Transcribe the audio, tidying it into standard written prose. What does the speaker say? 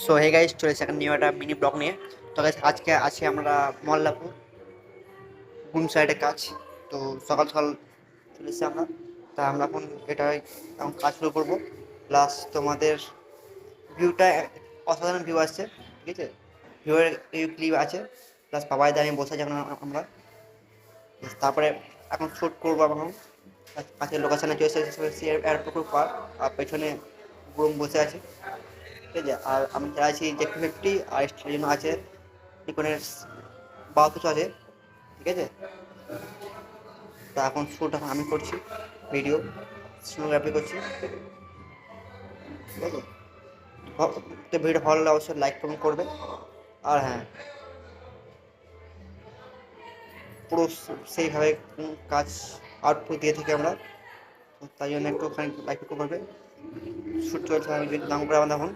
So hey guys, চলে এসেছে একটা নিউ একটা মিনি ব্লগ নিয়ে। তো গাইস, আজকে আছি আমরা মল্লারপুর গুম সাইডে কাজ। তো সকাল সকাল চলে এসেছি আমরা। তা আমরা এখন কাজ শুরু করবো। প্লাস তোমাদের ভিউটা অসাধারণ ভিউ আসছে, ঠিক আছে? ভিউয়ের ক্লিপ আছে, প্লাস পাপাই দা আমি বসে আছি এখন আমরা। তারপরে এখন শ্যুট করবো আমরা। কাছের লোকেশনে চলে এসেছি এয়ারপোর্ট পার, আর পেছনে গ্রুম বসে আছে, ঠিক আছে? আর আমি চালাচ্ছি J250, আর স্টেরিও আছে নিকনের 1200 আছে, ঠিক আছে? তা এখন শ্যুট আমি করছি, ভিডিও সিনেমাগ্রাফি করছি, ঠিক আছে? তো ভিডিও ভালো লাগলে অবশ্যই লাইক কমেন্ট করবে। আর হ্যাঁ, পুরো সেইভাবে কাজ আউটপুট দিয়ে থাকি আমরা। তো তাই জন্য একটুখানি লাইক করবে। শ্যুট চলছে, আমি যদি দাম করে আমার এখন